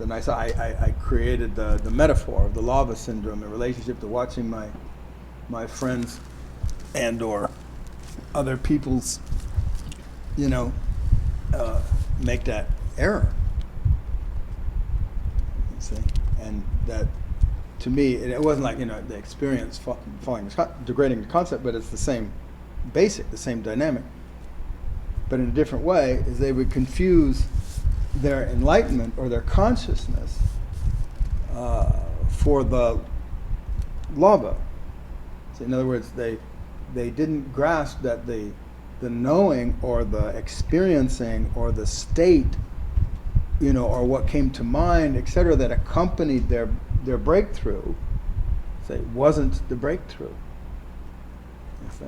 experience. And I created the metaphor of the lava syndrome in relationship to watching my friends and or other people's, make that error. You see? And that, to me, it wasn't like, the experience degrading the concept, but it's the same basic, the same dynamic. But in a different way, is they would confuse their enlightenment or their consciousness for the lava. So in other words, they didn't grasp that the knowing or the experiencing or the state, or what came to mind, etc., that accompanied their breakthrough, say, wasn't the breakthrough. You see?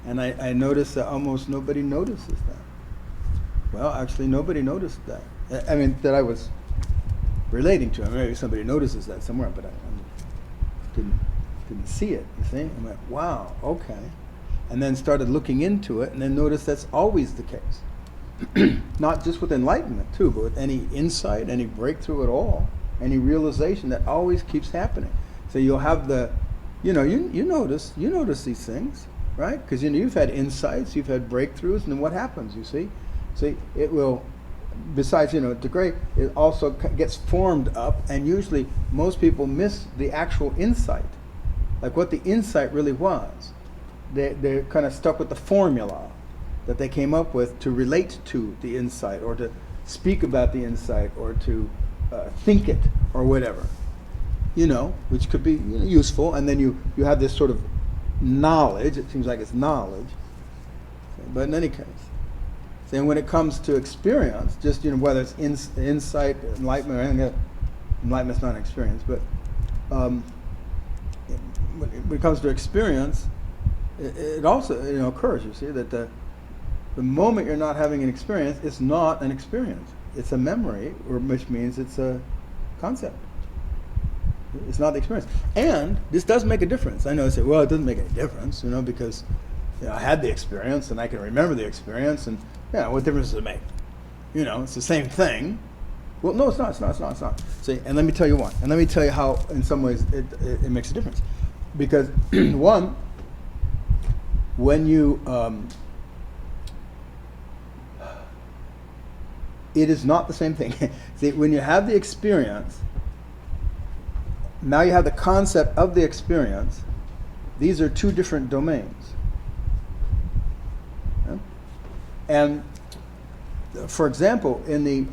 And I noticed that almost nobody notices that. Well, actually, nobody noticed that. I mean, that I was relating to. Maybe somebody notices that somewhere, but I didn't see it. You see? I went, wow, okay, and then started looking into it, and then noticed that's always the case. Not just with enlightenment too, but with any insight, any breakthrough at all, any realization, that always keeps happening. So you'll have the, you notice these things, right? Because you've had insights, you've had breakthroughs, and then what happens? You see, it will. Besides, degrade, it also gets formed up, and usually most people miss the actual insight, like what the insight really was. They're kind of stuck with the formula that they came up with to relate to the insight, or to speak about the insight, or to think it, or whatever, which could be useful. And then you have this sort of knowledge. It seems like it's knowledge, but in any case. And when it comes to experience, just whether it's insight, enlightenment, or anything, enlightenment's not an experience, but when it comes to experience, it also occurs. You see that the moment you're not having an experience, it's not an experience. It's a memory, which means it's a concept. It's not the experience. And this does make a difference. I know they say, well, it doesn't make any difference, because I had the experience and I can remember the experience, and what difference does it make? It's the same thing. Well, no, it's not. See, and let me tell you why. And let me tell you how, in some ways, it makes a difference. Because one, when you, it is not the same thing. See, when you have the experience, now you have the concept of the experience. These are two different domains. And for example, in the,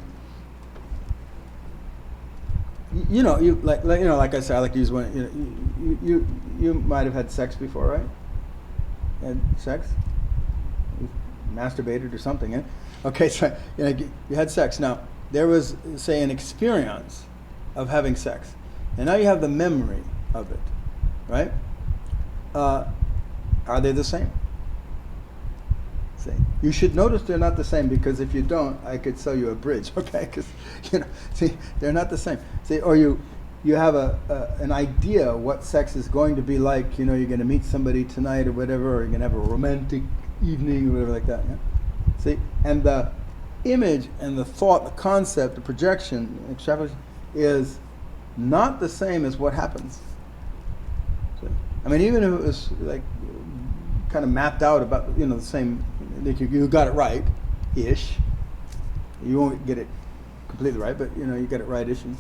like I said, I like to use one. You might have had sex before, right? Had sex, you masturbated or something. Eh? Okay, so you had sex. Now there was, say, an experience of having sex, and now you have the memory of it, right? Are they the same? You should notice they're not the same, because if you don't, I could sell you a bridge, okay? Because see, they're not the same. See, or you have an idea what sex is going to be like. You're going to meet somebody tonight or whatever, or you're going to have a romantic evening or whatever like that. Yeah? See, and the image and the thought, the concept, the projection, extrapolation, is not the same as what happens. See? I mean, even if it was like kind of mapped out about the same. You got it right-ish. You won't get it completely right, but you get it right-ish. And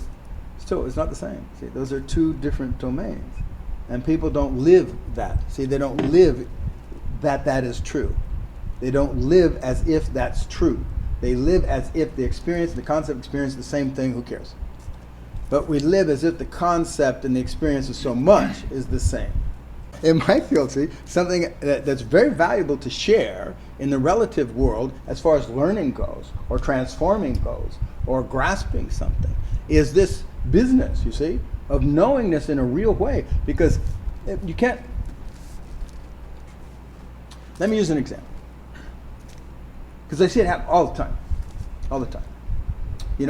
still, it's not the same. See, those are two different domains, and people don't live that. See, they don't live that is true. They don't live as if that's true. They live as if the experience and the concept experience the same thing. Who cares? But we live as if the concept and the experience of so much is the same. It might feel, see, something that's very valuable to share in the relative world as far as learning goes, or transforming goes, or grasping something, is this business, you see, of knowingness in a real way. Because you can't. Let me use an example. Because I see it happen all the time. All the time.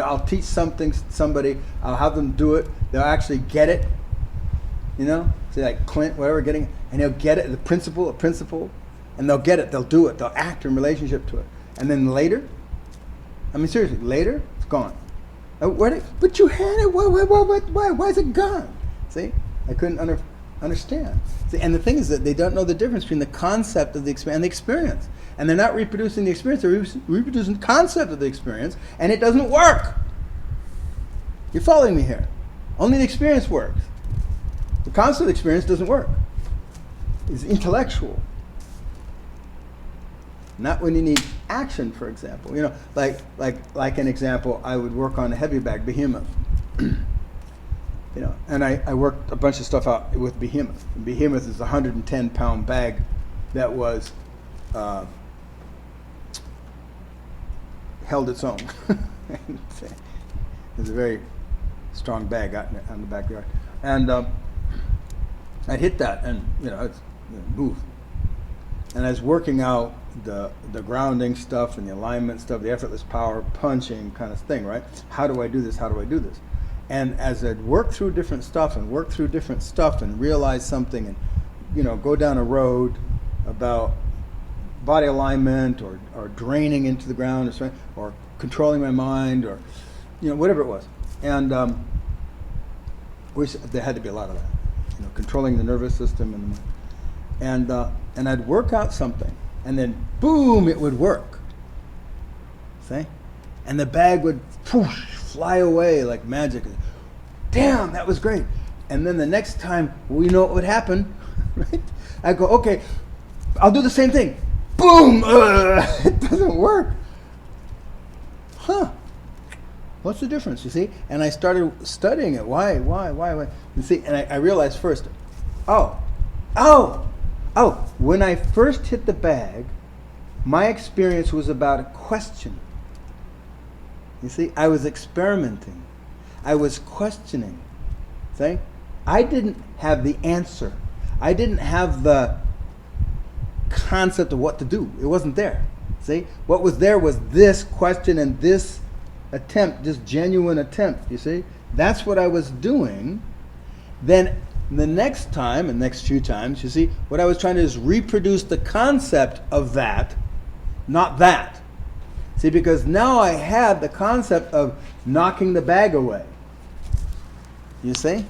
I'll teach somebody, I'll have them do it, they'll actually get it. Say like Clint, whatever, getting it, and he'll get it, a principle, and they'll get it, they'll do it, they'll act in relationship to it. And then later, I mean seriously, later, it's gone. But you had it. Why is it gone? See, I couldn't understand. See, and the thing is that they don't know the difference between the concept of the experience and the experience. And they're not reproducing the experience, they're reproducing the concept of the experience, and it doesn't work. You're following me here. Only the experience works. The concept of the experience doesn't work. It's intellectual. Not when you need action, for example. You know, like an example, I would work on a heavy bag, behemoth. You know, and I worked a bunch of stuff out with behemoth. And behemoth is a 110-pound bag that was held its own. It was a very strong bag out in the backyard, and I'd hit that, and you know, it moved. And I was working out the grounding stuff and the alignment stuff, the effortless power, punching kind of thing, right? How do I do this? How do I do this? And as I'd work through different stuff and realize something, and you know, go down a road about body alignment or draining into the ground or controlling my mind, or you know, whatever it was. And there had to be a lot of that, you know, controlling the nervous system and the mind. And I'd work out something, and then boom, it would work. See? And the bag would poosh, fly away like magic. Damn, that was great. And then the next time, we know what would happen, right? I go, okay, I'll do the same thing. Boom! It doesn't work. Huh. What's the difference, you see? And I started studying it. Why? You see, and I realized first, when I first hit the bag, my experience was about a question. You see, I was experimenting. I was questioning. See? I didn't have the answer. I didn't have the concept of what to do. It wasn't there. See? What was there was this question and this attempt, this genuine attempt, you see? That's what I was doing. Then the next time, and next few times, you see, what I was trying to do is reproduce the concept of that, not that. See, because now I had the concept of knocking the bag away. You see?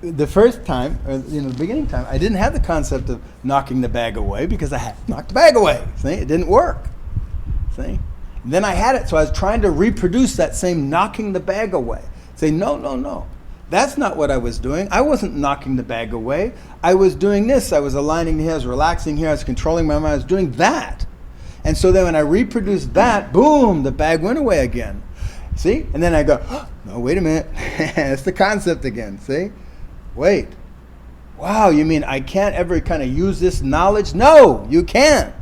The first time, or the beginning time, I didn't have the concept of knocking the bag away because I had knocked the bag away. See? It didn't work. See? Then I had it, so I was trying to reproduce that same knocking the bag away. Say, no. That's not what I was doing. I wasn't knocking the bag away. I was doing this. I was aligning here, I was relaxing here, I was controlling my mind, I was doing that. And so then when I reproduced that, boom, the bag went away again. See? And then I go, oh, no, wait a minute. It's the concept again. See? Wait. Wow, you mean I can't ever kind of use this knowledge? No, you can't.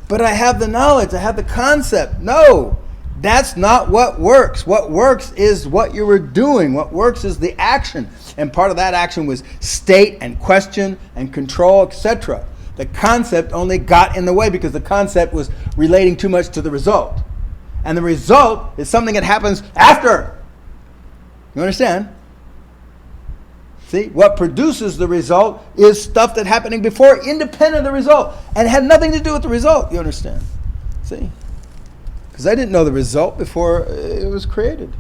But I have the knowledge. I have the concept. No, that's not what works. What works is what you were doing. What works is the action. And part of that action was state and question and control, etc. The concept only got in the way because the concept was relating too much to the result. And the result is something that happens after. You understand? See, what produces the result is stuff that's happening before, independent of the result, and it had nothing to do with the result. You understand? See? Because I didn't know the result before it was created.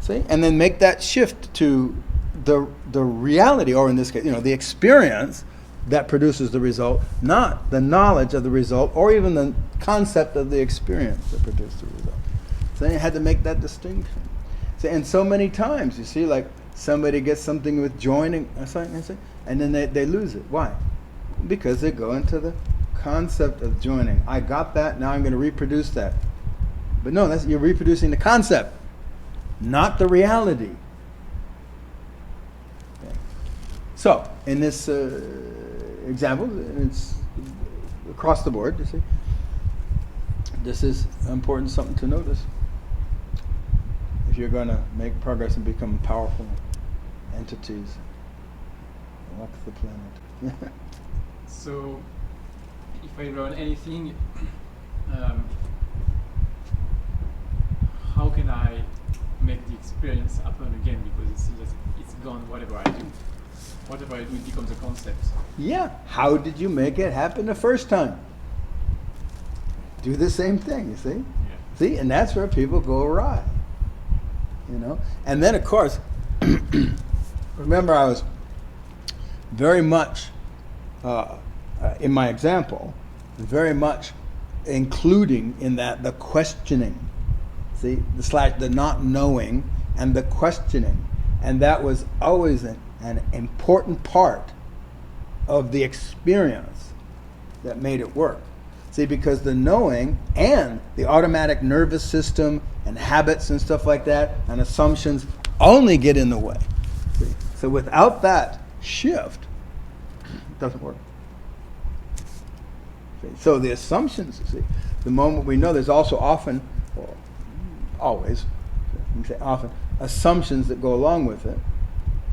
See? And then make that shift to the reality, or in this case, the experience that produces the result, not the knowledge of the result, or even the concept of the experience that produced the result. So I had to make that distinction. See, and so many times, you see, like somebody gets something with joining, and then they lose it. Why? Because they go into the concept of joining. I got that, now I'm going to reproduce that. But no, you're reproducing the concept, not the reality. Okay. So, in this example, it's across the board, you see. This is important, something to notice. If you're going to make progress and become powerful entities, walk the planet. So, if I learn anything, how can I make the experience happen again? Because it's gone. Whatever I do, it becomes a concept. Yeah. How did you make it happen the first time? Do the same thing. You see. Yeah. See, and that's where people go awry. you know. And then, of course, remember I was very much, in my example, very much including in that the questioning, see, the not knowing and the questioning. And that was always an important part of the experience that made it work. See, because the knowing and the automatic nervous system and habits and stuff like that and assumptions only get in the way. See? So without that shift, it doesn't work. See? So the assumptions, you see, the moment we know, there's also often, or always, you can say often, assumptions that go along with it,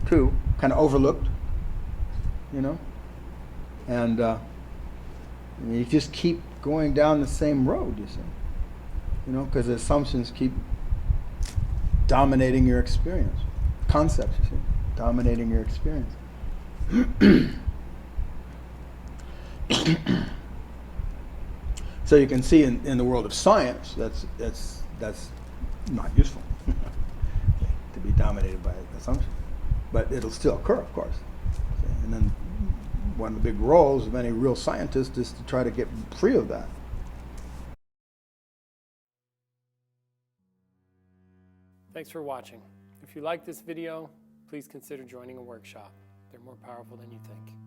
too, kind of overlooked, you know, and you just keep going down the same road, you see, you know, because the assumptions keep dominating your experience, concepts, you see, dominating your experience. So you can see in the world of science, that's not useful to be dominated by assumptions, but it'll still occur, of course. And then one of the big roles of any real scientist is to try to get free of that. Thanks for watching. If you like this video, please consider joining a workshop. They're more powerful than you think.